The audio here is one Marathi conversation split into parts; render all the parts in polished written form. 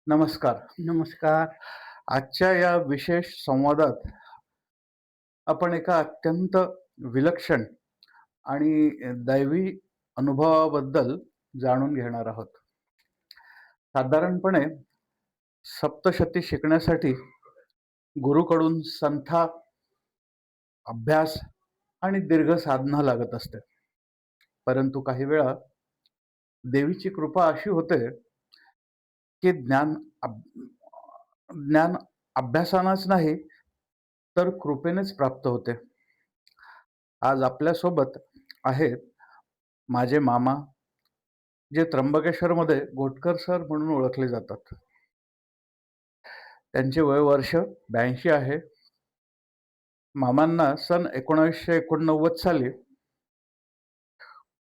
नमस्कार. नमस्कार. आजच्या या विशेष संवादात आपण एका अत्यंत विलक्षण आणि दैवी अनुभवाबद्दल जाणून घेणार आहोत. साधारणपणे सप्तशती शिकण्यासाठी गुरुकडून संथा, अभ्यास आणि दीर्घ साधना लागत असते. परंतु काही वेळा देवीची कृपा अशी होते, की ज्ञान अभ्यासानेच नाही, तर कृपेनेच प्राप्त होते. आज आपल्यासोबत आहेत माझे मामा, जे त्र्यंबकेश्वरमध्ये घोटकर सर म्हणून ओळखले जातात. त्यांचे वय वर्ष 82 आहे. मामांना सन 1989 साली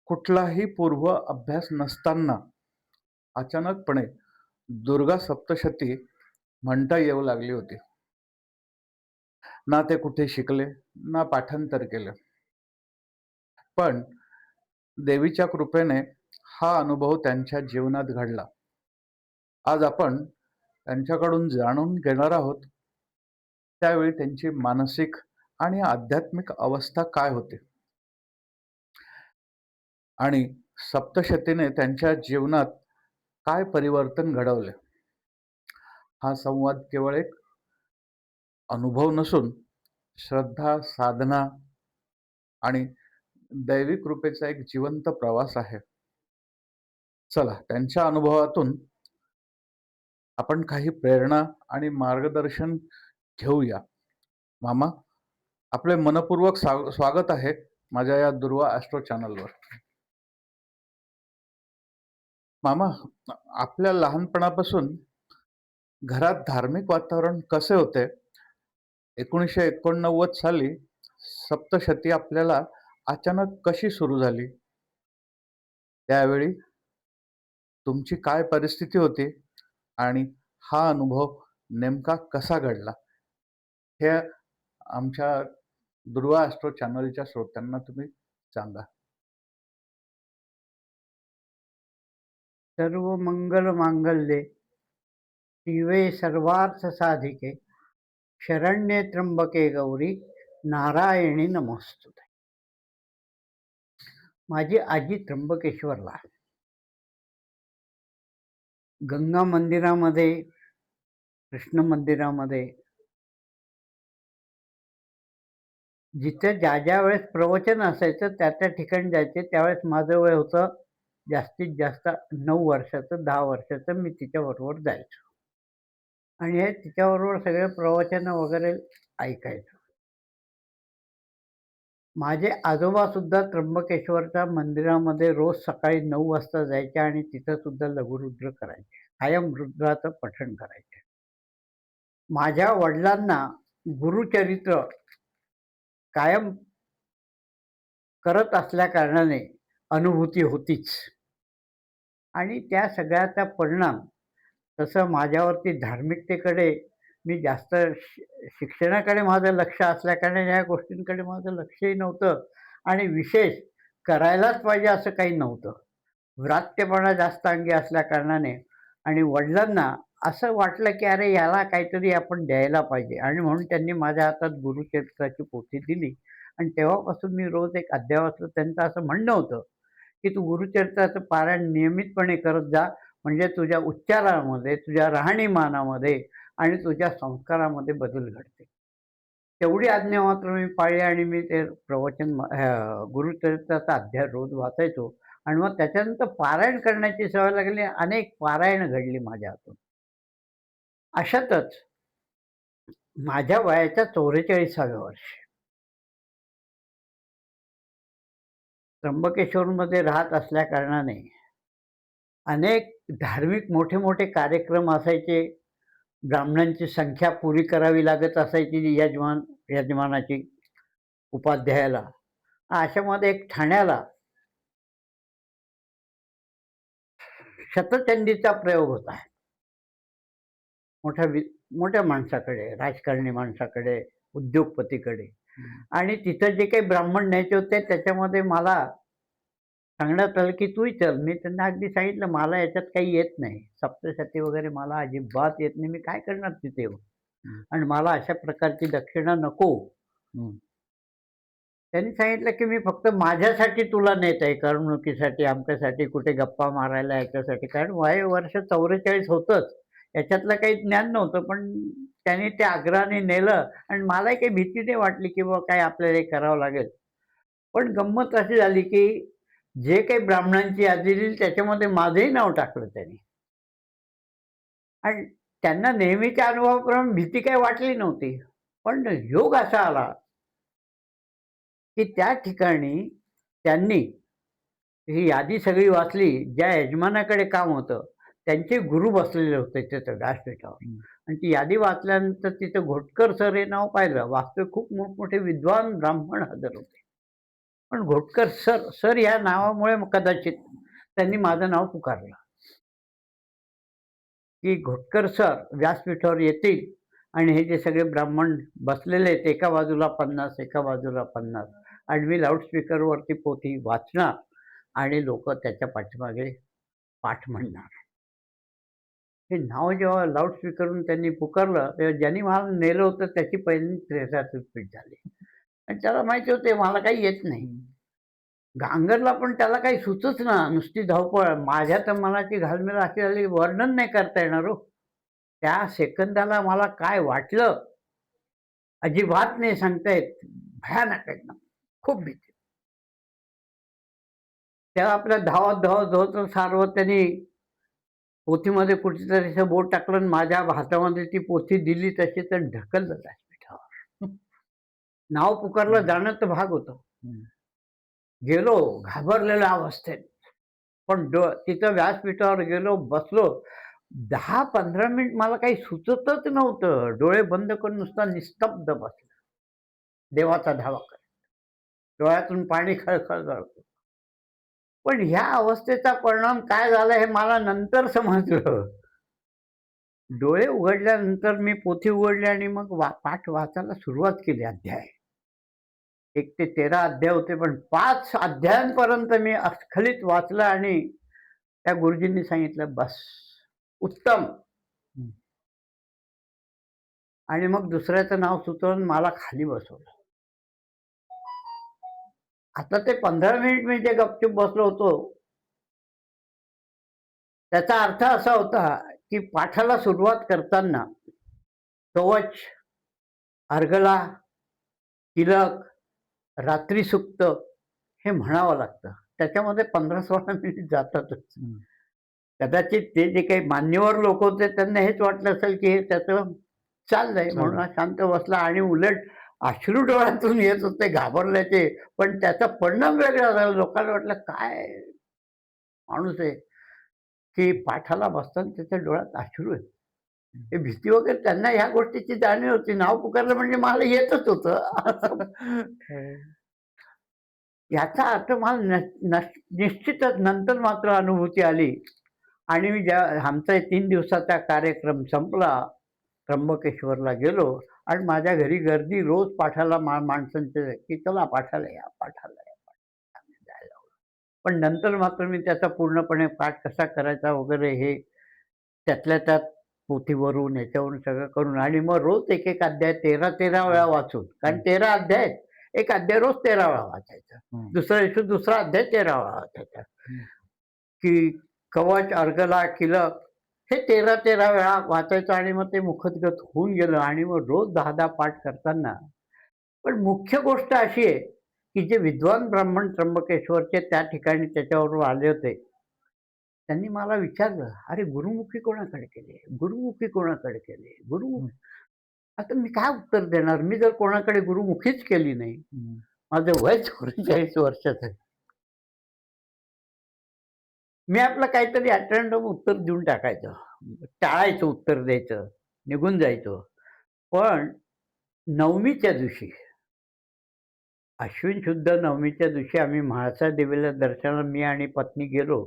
कुठलाही पूर्व अभ्यास नसताना अचानकपणे दुर्गा सप्तशती म्हणता येऊ लागली होती. ना ते कुठे शिकले, ना पाठांतर केले. पण देवीच्या कृपेने हा अनुभव त्यांच्या जीवनात घडला. आज आपण त्यांच्याकडून जाणून घेणार आहोत, त्यावेळी त्यांची मानसिक आणि आध्यात्मिक अवस्था काय होती आणि सप्तशतीने त्यांच्या जीवनात काय परिवर्तन घडवले. हा संवाद केवळ एक अनुभव नसून श्रद्धा, साधना आणि दैवी कृपेचा एक जिवंत प्रवास आहे. चला, त्यांच्या अनुभवातून आपण काही प्रेरणा आणि मार्गदर्शन घेऊया. मामा, आपले मनपूर्वक स्वागत आहे माझ्या या दुर्वा ॲस्ट्रो चॅनलवर. मामा, आपल्या लहानपणापासून घरात धार्मिक वातावरण कसे होते? 1989 साली सप्तशती आपल्याला अचानक कशी सुरू झाली? त्यावेळी तुमची काय परिस्थिती होती आणि हा अनुभव नेमका कसा घडला? हे आमच्या दुर्वा ॲस्ट्रो चॅनलच्या श्रोत्यांना तुम्ही सांगा. सर्व मंगल मांगल्ये शिवे सर्वार्थ साधिके शरण्ये त्र्यंबके गौरी नारायणी नमोस्तुते. माझी आजी त्र्यंबकेश्वरला गंगा मंदिरामध्ये, कृष्ण मंदिरामध्ये जिथे ज्या ज्या वेळेस प्रवचन असायचं त्या त्या ठिकाणी जायचे. त्यावेळेस माझं वय होतं जास्तीत जास्त 9 वर्षाचं, 10 वर्षाचं. मी तिच्याबरोबर जायचो आणि हे तिच्याबरोबर सगळे प्रवचन वगैरे ऐकायचो. माझे आजोबा सुद्धा त्र्यंबकेश्वरच्या मंदिरामध्ये रोज सकाळी 9 वाजता जायचे आणि तिथं सुद्धा लघुरुद्र करायचे. कायम रुद्राचं पठण करायचे. माझ्या वडिलांना गुरुचरित्र कायम करत असल्या कारणाने अनुभूती होतीच आणि त्या सगळ्याचा परिणाम तसं माझ्यावरती धार्मिकतेकडे मी जास्त शिक्षणाकडे माझं लक्ष असल्याकारणे ह्या गोष्टींकडे माझं लक्षही नव्हतं आणि विशेष करायलाच पाहिजे असं काही नव्हतं. व्रात्यपणा जास्त अंगी असल्याकारणाने आणि वडिलांना असं वाटलं की अरे याला काहीतरी आपण द्यायला पाहिजे आणि म्हणून त्यांनी माझ्या हातात गुरुचरित्राची पोथी दिली आणि तेव्हापासून मी रोज एक अध्याय वाचलं. त्यांचं असं म्हणणं होतं की तू गुरुचरित्राचं पारायण नियमितपणे करत जा, म्हणजे तुझ्या उच्चारामध्ये, तुझ्या राहणीमानामध्ये आणि तुझ्या संस्कारामध्ये बदल घडते. तेवढी आज्ञा मात्र मी पाळली आणि मी ते गुरुचरित्राचा अध्याय रोज वाचायचो आणि मग त्याच्यानंतर पारायण करण्याची सवय लागली. अनेक पारायण घडली माझ्या हातून. अशातच माझ्या वयाच्या 44व्या वर्षी त्र्यंबकेश्वरमध्ये राहत असल्या कारणाने अनेक धार्मिक मोठे मोठे कार्यक्रम असायचे. ब्राह्मणांची संख्या पुरी करावी लागत असायची यजमानाची, उपाध्यायाला. अशामध्ये एक ठाण्याला शतचंडीचा प्रयोग होता. मोठ्या माणसाकडे, राजकारणी माणसाकडे, उद्योगपतीकडे आणि तिथं जे काही ब्राह्मण न्यायचे होते त्याच्यामध्ये मला सांगण्यात आलं, की तूही चल. मी त्यांना अगदी सांगितलं, "मला याच्यात काही येत नाही. सप्तशती वगैरे मला अजिबात येत नाही. मी काय करणार तिथे येऊन? हं, आणि मला अशा प्रकारची दक्षिणा नको." हं, त्यांनी सांगितलं, की "मी फक्त माझ्यासाठी तुला नेत आहे, करमणुकीसाठी, अमक्यासाठी, कुठे गप्पा मारायला याच्यासाठी." कारण वय वर्ष 44 होतंच. याच्यातलं काही ज्ञान नव्हतं. पण त्याने ते आग्रहाने नेलं आणि मलाही काही भीती नाही वाटली, की बाबा काय आपल्याला हे करावं लागेल. पण गंमत अशी झाली, की जे काही ब्राह्मणांची यादी दिली त्याच्यामध्ये माझंही नाव टाकलं त्यांनी. आणि त्यांना नेहमीच्या अनुभवाप्रमाणे भीती काही वाटली नव्हती. पण योग असा आला, की त्या ठिकाणी त्यांनी ही यादी सगळी वाचली. ज्या यजमानाकडे काम होतं, त्यांचे गुरु बसलेले होते तिथं व्यासपीठावर. हं. आणि ती यादी वाचल्यानंतर तिथं घोटकर सर हे नाव पाहिलं. वास्तविक खूप मोठमोठे विद्वान ब्राह्मण हजर होते. पण घोटकर सर, सर या नावामुळे मग कदाचित त्यांनी माझं नाव पुकारलं, की घोटकर सर व्यासपीठावर येतील आणि हे जे सगळे ब्राह्मण बसलेले आहेत, एका बाजूला 50, एका बाजूला 50 आणि मी लाउडस्पीकरवरती पोथी वाचणार आणि लोकं त्याच्या पाठीमागे पाठ म्हणणार. हे नाव जेव्हा लाउडस्पीकरवरून त्यांनी पुकारलं, तेव्हा ज्यांनी मला नेलं होतं त्याची पहिल्यांदा त्रेधातिस्फीट झाली. आणि त्याला माहिती होते मला काही येत नाही. घांगरला पण त्याला काही सुचेना, नुसती धावपळ. माझ्या तर मनाची घालमेल अशी झाली, वर्णन नाही करता येणार हो. त्या सेकंदाला मला काय वाटलं, अजिबात नाही सांगता येत. भयानक एकदम. खूप भीती. तेव्हा आपल्या धावत सारवत त्यांनी पोथीमध्ये कुठेतरी असं बोट टाकलं आणि माझ्या हातामध्ये ती पोथी दिली तशी तर ढकललं व्यासपीठावर. नाव पुकारलं हं, जाणं तर भाग होतं. हं. गेलो घाबरलेल्या अवस्थेत. पण तिथं व्यासपीठावर गेलो, बसलो. 10-15 मिनिट मला काही सुचतच नव्हतं. डोळे बंद करून नुसता निस्तब्ध बसलो. देवाचा धावा करत. डोळ्यातून पाणी खळखळ गळतं. पण ह्या अवस्थेचा परिणाम काय झाला हे मला नंतर समजलं. डोळे उघडल्यानंतर मी पोथी उघडली आणि मग पाठ वाचायला सुरुवात केली अध्याय. 1 ते 13 अध्याय होते, पण 5 अध्यायांपर्यंत मी अस्खलित वाचलं आणि त्या गुरुजींनी सांगितलं, "बस, उत्तम." हं. आणि मग दुसऱ्याचं नाव सुचवून मला खाली बसवलं. आता ते 15 मिनिट मी जे गपचूप बसलो होतो, त्याचा अर्थ असा होता, की पाठाला सुरुवात करताना कवच, अर्गला, तिलक, रात्रीसुक्त हे म्हणावं लागतं. त्याच्यामध्ये 15-16 मिनिट जातातच. हं. कदाचित ते जे काही मान्यवर लोक होते त्यांना हेच वाटलं असेल, की हे त्याचं चाललंय म्हणून चालेल. हा शांत बसला आणि उलट अश्रू डोळ्यातून येत होते घाबरल्याचे. पण त्याचा परिणाम वेगळा झाला. लोकांना वाटलं काय माणूस आहे, की पाठाला बसताना त्याच्या डोळ्यात अश्रू आहेत. हं. हे भीती वगैरे त्यांना ह्या गोष्टीची जाणीव होती. नाव पुकारलं म्हणजे मला येतच होतं. असं याचा अर्थ मला निश्चितच नंतर मात्र अनुभूती आली. आणि मी आमचा 3 दिवसाचा कार्यक्रम संपला. त्र्यंबकेश्वरला गेलो आणि माझ्या घरी गर्दी रोज पाठाला माणसांची, की चला पाठाला या, पाठाला या, आम्ही जायला लागलो. पण नंतर मात्र मी त्याचा पूर्णपणे पाठ कसा करायचा वगैरे हे त्यातल्या त्यात पोथीवरून याच्यावरून सगळं करून आणि मग रोज एक अध्याय 13-13 वेळा हं, वाचून. कारण हं, 13 अध्याय आहेत. एक अध्याय रोज 13 वेळा वाचायचा. हं, दुसऱ्या दिवशी दुसरा अध्याय 13 वेळा वाचायचा. हं. की कवच, अर्गला, किलक हे 13-13 वेळा वाचायचं आणि मग ते मुखोद्गत होऊन गेलं आणि मग रोज 10-10 पाठ करताना. पण मुख्य गोष्ट अशी आहे, की जे विद्वान ब्राह्मण त्र्यंबकेश्वरचे त्या ठिकाणी त्याच्याबरोबर आले होते. त्यांनी मला विचारलं, "अरे गुरुमुखी कोणाकडे केले? गुरुमुखी कोणाकडे केले? हं, आता मी काय उत्तर देणार? मी जर कोणाकडे गुरुमुखीच केली नाही. हं. माझं वय 44 वर्षाचं आहे. मी आपलं काहीतरी रँडम उत्तर देऊन टाकायचं. टाळायचं उत्तर द्यायचं, निघून जायचो. पण नवमीच्या दिवशी, अश्विन शुद्ध नवमीच्या दिवशी आम्ही म्हाळसा देवीला दर्शनाला मी आणि पत्नी गेलो.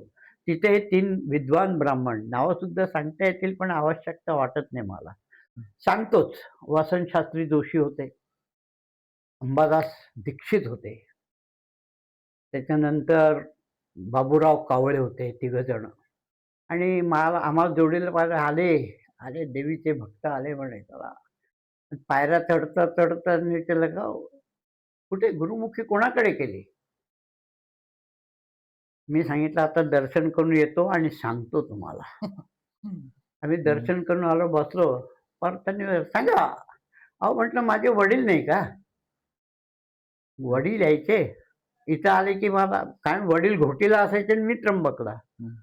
तिथे हे 3 विद्वान ब्राह्मण, नावंसुद्धा सांगता येतील पण आवश्यकता वाटत नाही मला. सांगतोच. वसंतशास्त्री जोशी होते, अंबादास दीक्षित होते. त्याच्यानंतर बाबूराव कावळे होते तिघ जण. आणि मला आम्हाला जोडीला पाहिलं आले, आले देवीचे भक्त आले म्हणे चला. पायऱ्या चढता चढता मी विचारलं का कुठे गुरुमुखी कोणाकडे केली? मी सांगितलं आता दर्शन करून येतो आणि सांगतो तुम्हाला. हं. आम्ही दर्शन करून आलो, बसलो. पण त्यांनी सांगा. अहो म्हटलं माझे वडील नाही का? वडील यायचे. इथं आले की मला कारण वडील घोटीला असायचे आणि मी त्र्यंबकला. हं.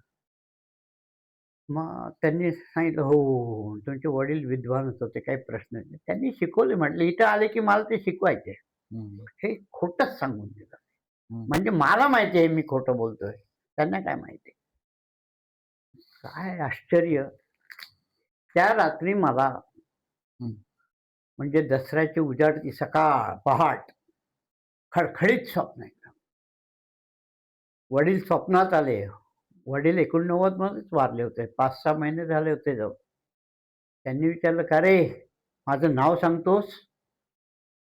मग त्यांनी सांगितलं, "हो, हो, तुमचे वडील विद्वानच होते, काही प्रश्न नाही." त्यांनी शिकवले म्हटलं, "इथं आले की मला ते शिकवायचे." हं. हे खोटंच सांगून दिलं. हं. म्हणजे मला माहिती आहे मी खोटं बोलतोय. त्यांना काय माहिती? काय आश्चर्य! त्या रात्री मला हं. म्हणजे दसऱ्याची उजाडती सकाळ, पहाट, खडखडीत स्वप्न एकदम. वडील स्वप्नात आले. वडील 89 मध्येच वारले होते. 5-6 महिने झाले होते जाऊन. त्यांनी विचारलं, "का रे, माझं नाव सांगतोस?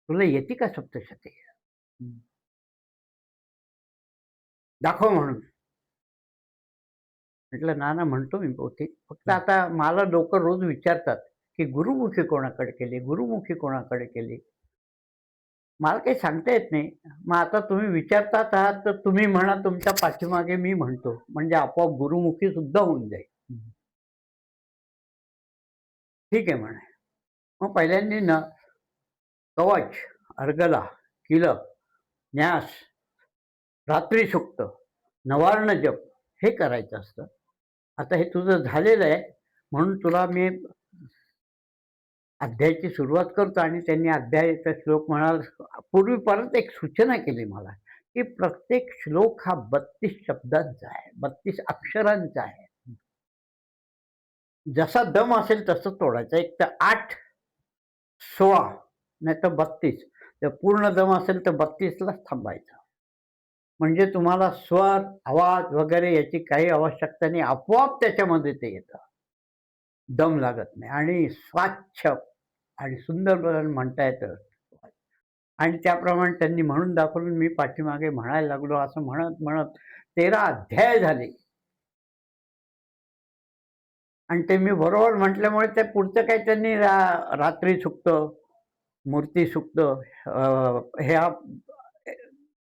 तुला येते का सप्तशती? हं. दाखव म्हणून." म्हटलं, "ना, ना, म्हणतो मी पोथी. फक्त हं. आता मला लोकं रोज विचारतात, की गुरुमुखी कोणाकडे केली? गुरुमुखी कोणाकडे केली?" मला काही सांगता येत नाही. मग आता तुम्ही विचारतात आहात, तर तुम्ही म्हणा तुमच्या पाठीमागे मी म्हणतो. म्हणजे आपोआप गुरुमुखी सुद्धा होऊन जाईल. हं. ठीक आहे म्हणे. मग पहिल्यांदा ना कवच, अर्गला, कीलक, न्यास, रात्री सुक्त, नवार्ण जप हे करायचं असतं. आता हे तुझं झालेलं आहे, म्हणून तुला मी अध्यायाची सुरुवात करतो आणि त्यांनी अध्यायाचा श्लोक म्हणाला. पूर्वी परत एक सूचना केली मला, की प्रत्येक श्लोक हा 32 शब्दांचा आहे, 32 अक्षरांचा आहे. जसा दम असेल तसं तोडायचं. एक तर 8, 16 नाहीतर 32. जर पूर्ण दम असेल तर 32लाच थांबायचं. म्हणजे तुम्हाला स्वर, आवाज वगैरे याची काही आवश्यकता नाही. आपोआप त्याच्यामध्ये ते येतं. दम लागत नाही आणि स्वाच्छ आणि सुंदर म्हणता येतं. आणि त्याप्रमाणे त्यांनी म्हणून दाखवलं. मी पाठीमागे म्हणायला लागलो. असं म्हणत 13 अध्याय झाले आणि ते मी बरोबर म्हटल्यामुळे ते पुढचं काही त्यांनी रात्री सुक्त, मूर्ती सुक्त, ह्या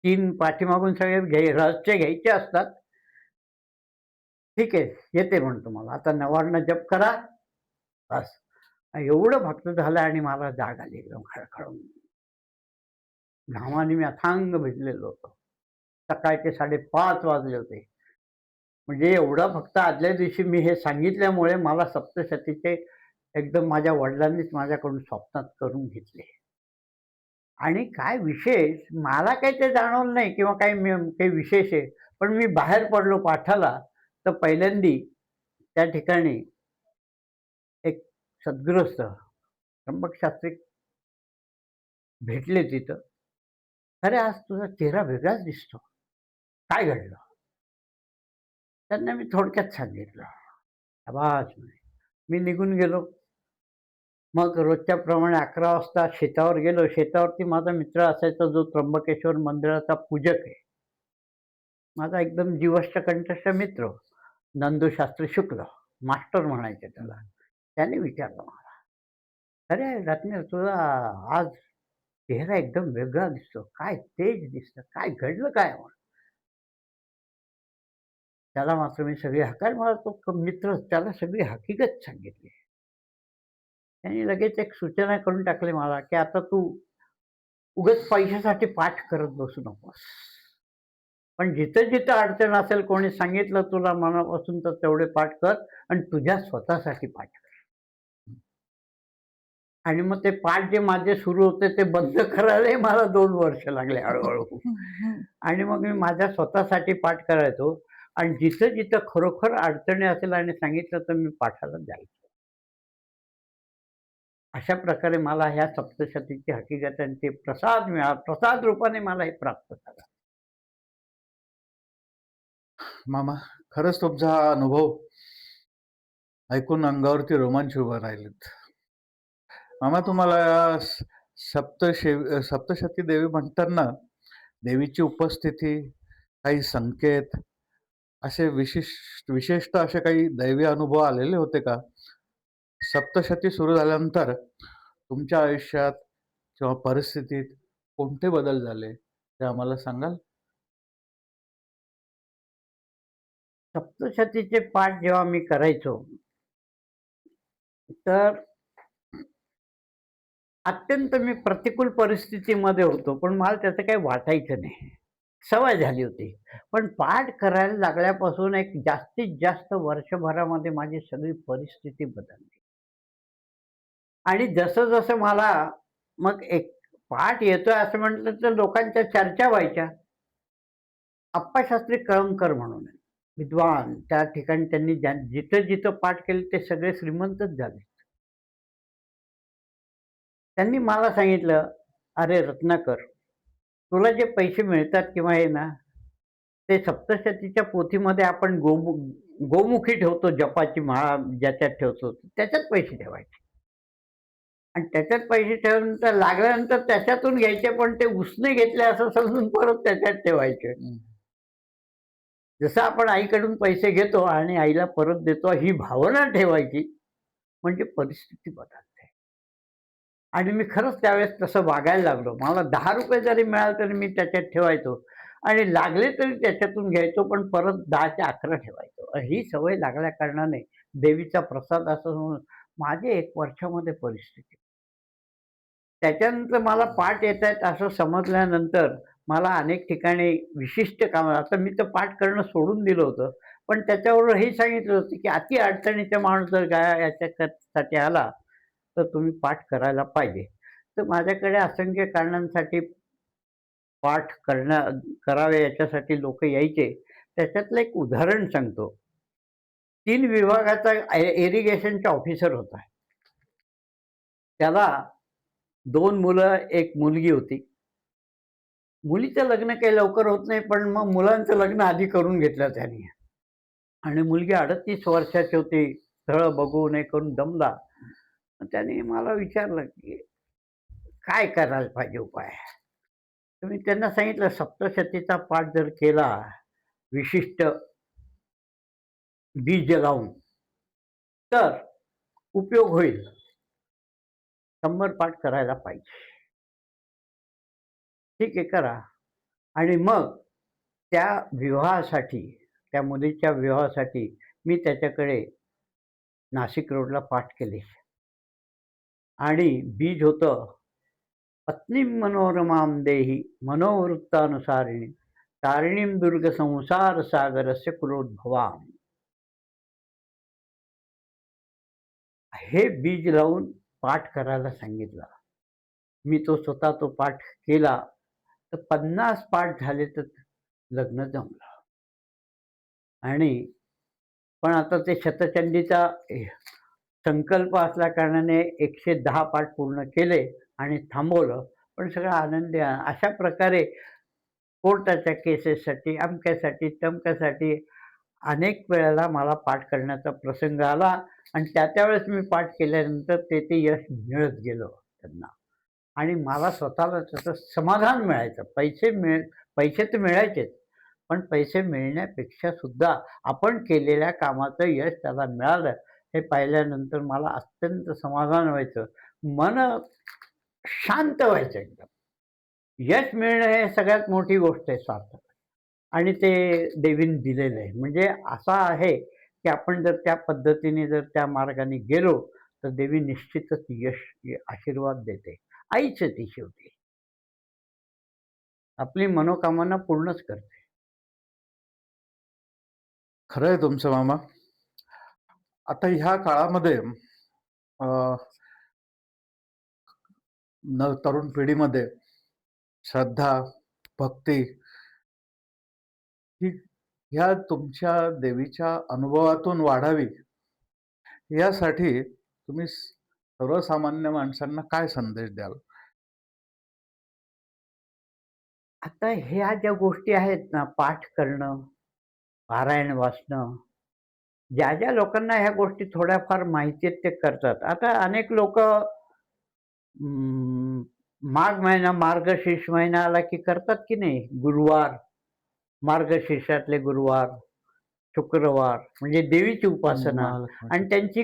3 पाठीमागून सगळे रहस्य घ्यायचे असतात. ठीक आहे, येते म्हणतो मला. आता नवार्ण जप करा, बस. एवढं भक्त झालं आणि मला जाग आली एकदम खळखळून. घामाने मी अथांग भिजलेलो होतो. सकाळचे 5:30 वाजले होते. म्हणजे एवढा फक्त आदल्या दिवशी मी हे सांगितल्यामुळे मला सप्तशतीचे एकदम माझ्या वडिलांनीच माझ्याकडून स्वप्नात करून घेतले. आणि काय विशेष, मला काही ते जाणवलं नाही किंवा काही विशेष आहे. पण मी बाहेर पडलो पाठाला, तर पहिल्यांदी त्या ठिकाणी एक सद्गृहस्थ त्र्यंबक शास्त्री भेटले तिथं. "अरे, आज तुझा चेहरा वेगळाच दिसतो. काय घडलं?" त्यांना मी थोडक्यात सांगितलं. "शाबास" म्हणे. मी निघून गेलो. मग रोजच्याप्रमाणे 11 वाजता शेतावर गेलो. शेतावरती माझा मित्र असायचा जो त्र्यंबकेश्वर मंदिराचा पूजक आहे. माझा एकदम जीवष्ट कंठस्थ मित्र नंदूशास्त्री शुक्ल, मास्टर म्हणायचे त्याला. त्याने विचारलं मला, "अरे रत्ने, तुझा आज चेहरा एकदम वेगळा दिसतो. काय तेज दिसतं. काय घडलं काय?" त्याला मात्र मी सगळी मला तो मित्र त्याला सगळी हकीकत सांगितली. त्यांनी लगेच एक सूचना करून टाकली मला, की "आता तू उगाच पैशासाठी पाठ करत बसू नकोस. पण जिथं-जिथं अडचण असेल, कोणी सांगितलं तुला मनापासून तर तेवढे पाठ कर आणि तुझ्या स्वतःसाठी पाठ कर." आणि मग ते पाठ जे माझे सुरू होते ते बंद करायलाही मला 2 वर्ष लागले हळू-हळू. हं. हं. आणि मग मी माझ्या स्वतःसाठी पाठ करायचो आणि जिथं-जिथं खरोखर अडचणी असेल आणि सांगितलं तर मी पाठाला जायचो. अशा प्रकारे मला ह्या सप्तशतीची हकीकत आणि ते प्रसाद प्रसाद रूपाने मला हे प्राप्त झालं. मामा, खरंच तुमचा हा अनुभव ऐकून अंगावरती रोमांच उभं राहिलेत. मामा, तुम्हाला सप्तशती देवी म्हणताना देवीची उपस्थिती, काही संकेत असे विशेषतः असे काही दैवी अनुभव आलेले होते का? सप्तशती सुरू झाल्यानंतर तुमच्या आयुष्यात किंवा परिस्थितीत कोणते बदल झाले? ते आम्हाला सांगाल? सप्तशतीचे पाठ जेव्हा मी करायचो, तर अत्यंत मी प्रतिकूल परिस्थितीमध्ये होतो, पण मला त्याचं काही वाटायचं नाही. सवय झाली होती. पण पाठ करायला लागल्यापासून एक जास्तीत जास्त वर्षभरामध्ये माझी सगळी परिस्थिती बदलली. आणि जसं-जसं मला मग एक पाठ येतोय असं म्हटलं तर लोकांच्या चर्चा व्हायच्या. अप्पाशास्त्री कळमकर म्हणून आहे. विद्वान. त्या ठिकाणी त्यांनी जिथं-जिथं पाठ केले ते सगळे श्रीमंतच झाले. त्यांनी मला सांगितलं, "अरे रत्नाकर, तुला जे पैसे मिळतात किंवा हे ना, ते सप्तशतीच्या पोथीमध्ये आपण गोमुखी ठेवतो, जपाची माळा ज्याच्यात ठेवतो, त्याच्यात पैसे ठेवायचे. आणि त्याच्यात पैसे ठेवल्यानंतर लागल्यानंतर त्याच्यातून घ्यायचे, पण ते उसने घेतले असं समजून परत त्याच्यात ठेवायचे. हं. जसं आपण आईकडून पैसे घेतो आणि आईला परत देतो, ही भावना ठेवायची, म्हणजे परिस्थिती बदलते." आणि मी खरंच त्यावेळेस तसं वागायला लागलो. मला ₹10 जरी मिळाले तरी मी त्याच्यात ठेवायचो आणि लागले तरी त्याच्यातून घ्यायचो, पण परत 10चे 11 ठेवायचो. ही सवय लागल्या कारणाने देवीचा प्रसाद असं म्हणून माझी 1 वर्षामध्ये परिस्थिती. त्याच्यानंतर मला पाठ येतायत असं समजल्यानंतर मला अनेक ठिकाणी विशिष्ट कामं, आता मी तर पाठ करणं सोडून दिलं होतं. पण त्याच्याबरोबर हे सांगितलं होतं, की अति अडचणीचा माणूस जर साठी आला, तर तुम्ही पाठ करायला पाहिजे. तर माझ्याकडे असंख्य कारणांसाठी पाठ करावे याच्यासाठी लोकं यायचे. त्याच्यातलं एक उदाहरण सांगतो. 3 विभागाचा इरिगेशनचा ऑफिसर होता. त्याला 2 मुलं, 1 मुलगी होती. मुलीचं लग्न काही लवकर होत नाही, पण मग मुलांचं लग्न आधी करून घेतलं त्याने. आणि मुलगी 38 वर्षाची होती. स्थळं बघून हे करून दमला. मग त्याने मला विचारलं, की काय करायला पाहिजे उपाय? तर मी त्यांना सांगितलं, सप्तशतीचा पाठ जर केला, विशिष्ट बीज लावून, तर उपयोग होईल. 100 पाठ करायला पाहिजे. ठीक आहे, करा. आणि मग त्या विवाहासाठी, त्या मुलीच्या विवाहासाठी मी त्याच्याकडे नाशिक रोडला पाठ केले आणि बीज होतं, पत्नीं मनोरमां देहि मनोवृत्तानुसारिणीं तारिणीं दुर्गसंसारसागरस्य कुलोद्भवाम्. हे बीज लावून पाठ करायला सांगितलं. मी स्वतः तो पाठ केला, तर 50 पाठ झाले तर लग्न जमलं. आणि पण आता ते शतचंडीचा संकल्प असल्या कारणाने 110 पाठ पूर्ण केले आणि थांबवलं. पण सगळा आनंदी अशा प्रकारे कोर्टाच्या केसेससाठी, अमक्यासाठी, तमक्यासाठी अनेक वेळेला मला पाठ करण्याचा प्रसंग आला आणि त्या-त्यावेळेस मी पाठ केल्यानंतर ते यश मिळत गेलं त्यांना. आणि मला स्वतःला त्याचं समाधान मिळायचं. पैसे तर मिळायचेच, पण पैसे मिळण्यापेक्षा सुद्धा आपण केलेल्या कामाचं यश त्याला मिळालं, हे पाहिल्यानंतर मला अत्यंत समाधान व्हायचं. मन शांत व्हायचं एकदम. यश मिळणं हे सगळ्यात मोठी गोष्ट आहे सार्थक. आणि ते देवीने दिलेलं आहे. म्हणजे असं आहे, की आपण जर त्या पद्धतीने जर त्या मार्गाने गेलो, तर देवी निश्चितच आशीर्वाद देते. आईच आहे ती शेवटी. आपली मनोकामना पूर्णच करते. खरं आहे तुमचं मामा. आता ह्या काळामध्ये अ, तरुण पिढीमध्ये श्रद्धा, भक्ती ही ह्या तुमच्या देवीच्या अनुभवातून वाढावी, यासाठी तुम्ही सर्वसामान्य माणसांना काय संदेश द्याल? आता ह्या ज्या गोष्टी आहेत ना, पाठ करणं, पारायण वाचणं, ज्या लोकांना ह्या गोष्टी थोड्याफार माहिती आहेत ते करतात. आता अनेक लोकं माघ महिना, मार्गशीर्ष महिना आला की करतात की नाही गुरुवार, मार्गशीर्षातले गुरुवार. शुक्रवार म्हणजे देवीची उपासना महालक्ष्मीचं. आणि त्यांची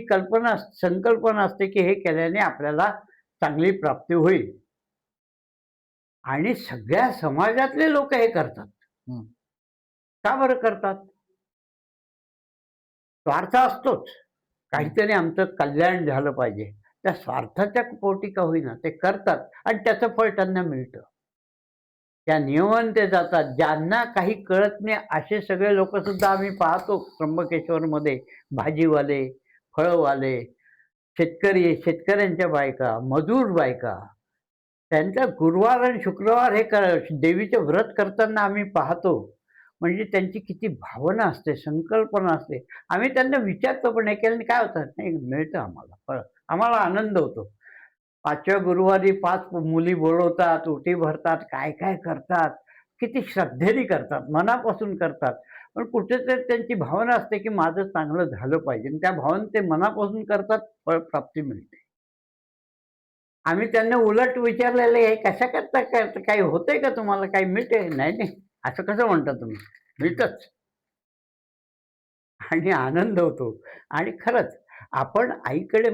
संकल्पना असते, की हे केल्याने आपल्याला चांगली प्राप्ती होईल आणि सगळ्या समाजातले लोक हे करतात. हं. का बरं करतात? स्वार्थ असतोच. काहीतरी आमचं कल्याण झालं पाहिजे. त्या स्वार्थाच्या पोटी का होईना ते करतात आणि त्याचं फळ त्यांना मिळतं. त्या नियमाने ते जातात. ज्यांना काही कळत नाही असे सगळे लोकंसुद्धा आम्ही पाहतो त्र्यंबकेश्वरमध्ये. भाजीवाले, फळवाले, शेतकरी, शेतकऱ्यांच्या बायका, मजूर बायका, त्यांचा गुरुवार आणि शुक्रवार हे देवीचे व्रत करताना आम्ही पाहतो. म्हणजे त्यांची किती भावना असते, संकल्पना असते. आम्ही त्यांना विचारतो पण हे केल्याने काय होतं? नाही मिळतं आम्हाला फळ. आम्हाला आनंद होतो. 5व्या गुरुवारी 5 मुली बोलवतात, ओटी भरतात, काय-काय करतात. किती श्रद्धेने करतात, मनापासून करतात. पण कुठेतरी त्यांची भावना असते, की माझं चांगलं झालं पाहिजे आणि त्या भावना ते मनापासून करतात, फळप्राप्ती मिळते. आम्ही त्यांना उलट विचारलेलं आहे, "कशा करता करता काही होतंय का तुम्हाला? काही मिळतंय?" "नाही, नाही." "असं कसं म्हणता तुम्ही?" "मिळतंच." आणि आनंद होतो. आणि खरंच आपण आईकडे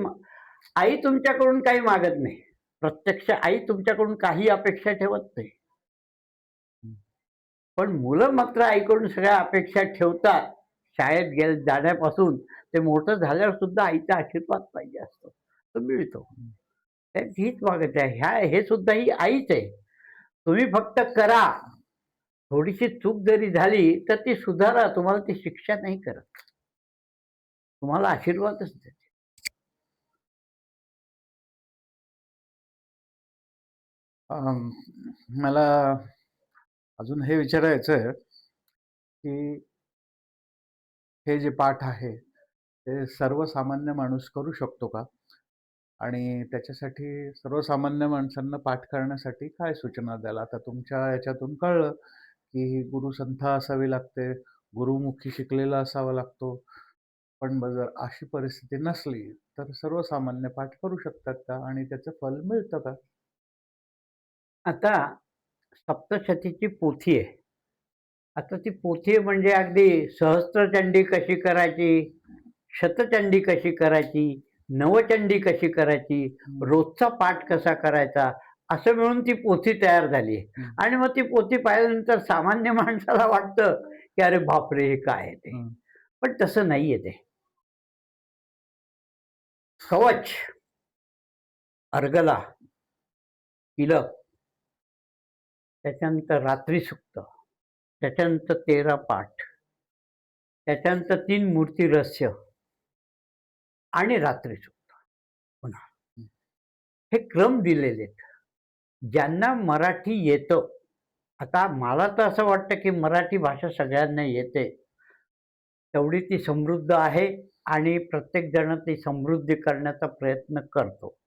आई तुमच्याकडून काही मागत नाही. प्रत्यक्ष आई तुमच्याकडून काही अपेक्षा ठेवत नाही. हं. पण मुलं मात्र आईकडून सगळ्या अपेक्षा ठेवतात. शाळेत जाण्यापासून ते मोठं झाल्यावर सुद्धा आईचा आशीर्वाद पाहिजे असतो. तो मिळतो. तर हीच मागत आहे. हे सुद्धा ही आईच आहे. तुम्ही फक्त करा. थोडीशी चूक जरी झाली, तर ती सुधारा. तुम्हाला ती शिक्षा नाही करत. तुम्हाला आशीर्वादच देते. अं, मला अजून हे विचारायचं आहे, की हे जे पाठ आहे, ते सर्वसामान्य माणूस करू शकतो का? आणि त्याच्यासाठी सर्वसामान्य माणसांना पाठ करण्यासाठी काय सूचना द्याल? आता तुमच्या याच्यातून कळलं, की ही गुरुसंथा असावी लागते, गुरुमुखी शिकलेला असावा लागतो. पण मग जर अशी परिस्थिती नसली, तर सर्वसामान्य पाठ करू शकतात का? आणि त्याचं फल मिळतं का? आता सप्तशतीची पोथी आहे. आता ती पोथी म्हणजे अगदी सहस्त्रचंडी कशी करायची, शतचंडी कशी करायची, नवचंडी कशी करायची, हं, रोजचा पाठ कसा करायचा, असं मिळून ती पोथी तयार झाली आहे. हं, आणि मग ती पोथी पाहिल्यानंतर सामान्य माणसाला वाटतं, की "अरे बापरे! हे काय आहे ते?" हं, पण तसं नाहीये ते. कवच, अर्गला, तिलक, त्याच्यानंतर रात्रीसुक्त, त्याच्यानंतर 13 पाठ, त्याच्यानंतर 3 मूर्ती रहस्य आणि रात्रीसुक्त पुन्हा. हं. हे क्रम दिलेले आहेत. ज्यांना मराठी येतं, आता मला तर असं वाटतं, की मराठी भाषा सगळ्यांना येते. तेवढी ती समृद्ध आहे आणि प्रत्येक जण ती समृद्धी करण्याचा प्रयत्न करतो.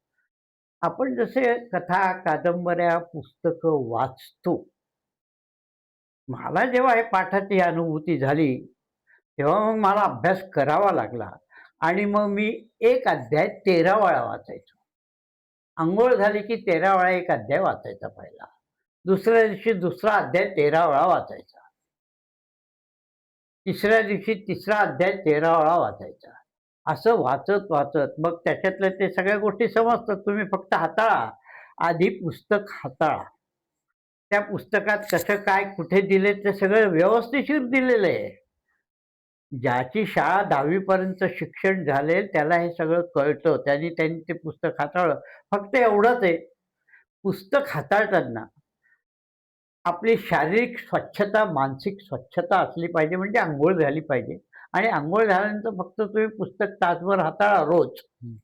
आपण जसे कथा, कादंबऱ्या, पुस्तकं वाचतो. मला जेव्हा हे पाठाची अनुभूती झाली, तेव्हा मग मला अभ्यास करावा लागला आणि मग मी एक अध्याय 13 वेळा वाचायचो. अंघोळ झाली की 13 वेळा एक अध्याय वाचायचा पहिला. दुसऱ्या दिवशी दुसरा अध्याय 13 वेळा वाचायचा. तिसऱ्या दिवशी तिसरा अध्याय 13 वेळा वाचायचा. असं वाचत मग त्याच्यातल्या ते सगळ्या गोष्टी समजतात. तुम्ही फक्त हाताळा. आधी पुस्तक हाताळा. त्या पुस्तकात कसं काय, कुठे दिले ते सगळं व्यवस्थिशीर दिलेलं आहे. ज्याची शाळा 10वी पर्यंत शिक्षण झालेल त्याला हे सगळं कळतं. त्यांनी ते पुस्तक हाताळलं. फक्त एवढंच आहे, पुस्तक हाताळताना आपली शारीरिक स्वच्छता, मानसिक स्वच्छता असली पाहिजे म्हणजे अंघोळ झाली पाहिजे आणि अंघोळ झाल्यानंतर फक्त तुम्ही पुस्तक तासभर हाताळा रोज हं.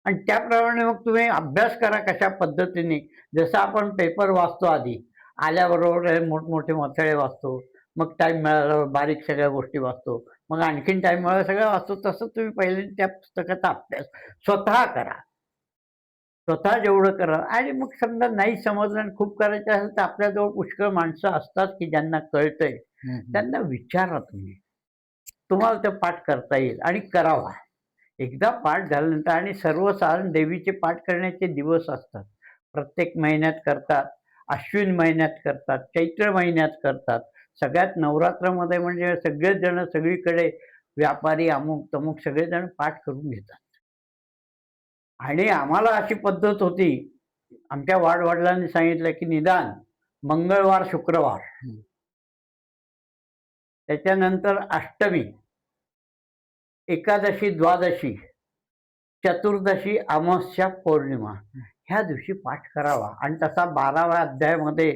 आणि त्याप्रमाणे मग तुम्ही अभ्यास करा कशा पद्धतीने. जसं आपण पेपर वाचतो आधी, आल्याबरोबर हे मोठमोठे मथळे वाचतो. मग टाईम मिळाल्यावर बारीक सगळ्या गोष्टी वाचतो. मग आणखीन टाईम मिळाला सगळं वाचतो. तसं तुम्ही पहिले त्या पुस्तकाचा अभ्यास स्वतः करा. स्वतः जेवढं करा आणि मग समजा नाही समजलं आणि खूप करायचं असेल तर आपल्याजवळ पुष्कळ माणसं असतात की ज्यांना कळतंय. हं, हं. त्यांना विचारा तुम्ही. तुम्हाला ते पाठ करता येईल आणि करावा. एकदा पाठ झाल्यानंतर आणि सर्वसाधारण देवीचे पाठ करण्याचे दिवस असतात. प्रत्येक महिन्यात करतात, अश्विन महिन्यात करतात, चैत्र महिन्यात करतात. सगळ्यात नवरात्रामध्ये म्हणजे सगळेच जण सगळीकडे व्यापारी अमुक-तमुक सगळेजण पाठ करून घेतात. आणि आम्हाला अशी पद्धत होती, आमच्या वाडवडिलांनी सांगितलं, की निदान मंगळवार, शुक्रवार, हं. त्याच्यानंतर अष्टमी, एकादशी, द्वादशी, चतुर्दशी, अमावास्या, पौर्णिमा ह्या दिवशी पाठ करावा आणि तसा 12व्या अध्यायामध्ये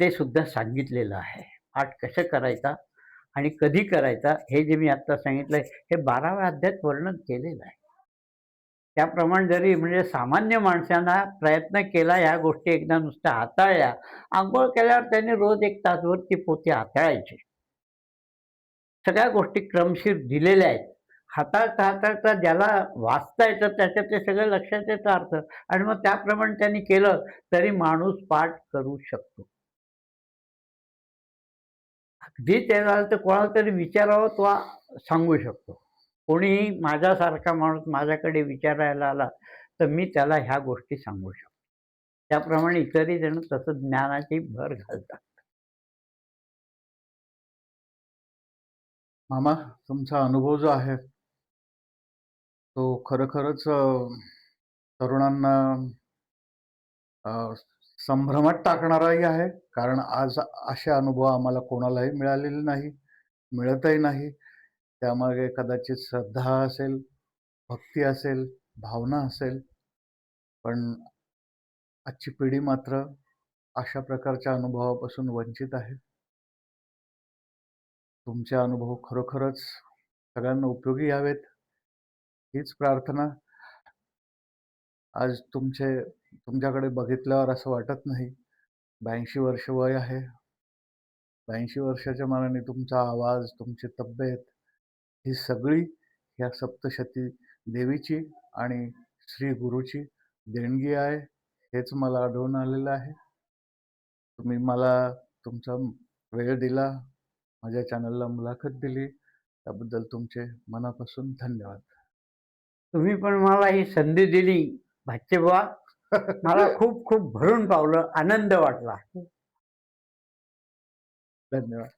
ते सुद्धा सांगितलेलं आहे. पाठ कसं करायचा आणि कधी करायचा हे जे मी आत्ता सांगितलंय, हे 12व्या अध्यायात वर्णन केलेलं आहे. त्याप्रमाणे जरी म्हणजे सामान्य माणसांना प्रयत्न केला ह्या गोष्टी एकदा नुसत्या हाताळल्या, अंघोळ केल्यावर त्यांनी रोज 1 तासभर ती पोथी हाताळायची. सगळ्या गोष्टी क्रमशीर दिलेल्या आहेत. हाताळता ज्याला वाचता येतं त्याच्यात ते सगळं लक्षात येतं अर्थ आणि मग त्याप्रमाणे त्यांनी केलं तरी माणूस पाठ करू शकतो. अगदी ते झालं तर कोणाला तरी विचारावं तो सांगू शकतो. कोणीही माझ्यासारखा माणूस माझ्याकडे विचारायला आला, तर मी त्याला ह्या गोष्टी सांगू शकतो. त्याप्रमाणे इतरही जण तसं ज्ञानाची भर घालतात. मामा, तुमचा अनुभव जो आहे, तो खरोखरच तरुणांना अ, संभ्रमात टाकणाराही आहे. कारण आज असे अनुभव आम्हाला कोणालाही मिळालेले नाही, मिळतही नाही. त्यामागे कदाचित श्रद्धा असेल, भक्ती असेल, भावना असेल. पण आजची पिढी मात्र अशा प्रकारच्या अनुभवापासून वंचित आहे. तुमचे अनुभव खरोखरच सगळ्यांना उपयोगी यावेत, हीच प्रार्थना. आज तुमच्याकडे बघितल्यावर असं वाटत नाही. 82 वर्ष वय आहे. 82 वर्षाच्या मानाने तुमचा आवाज, तुमची तब्येत ही सगळी ह्या सप्तशती देवीची आणि श्री गुरुची देणगी आहे, हेच मला आढळून आलेलं आहे. तुम्ही मला तुमचा वेळ दिला, माझ्या चॅनलला मुलाखत दिली, त्याबद्दल तुमचे मनापासून धन्यवाद. तुम्ही पण मला ही संधी दिली भाच्येबुवा. मला खूप खूप भरून पावलं, आनंद वाटला. धन्यवाद.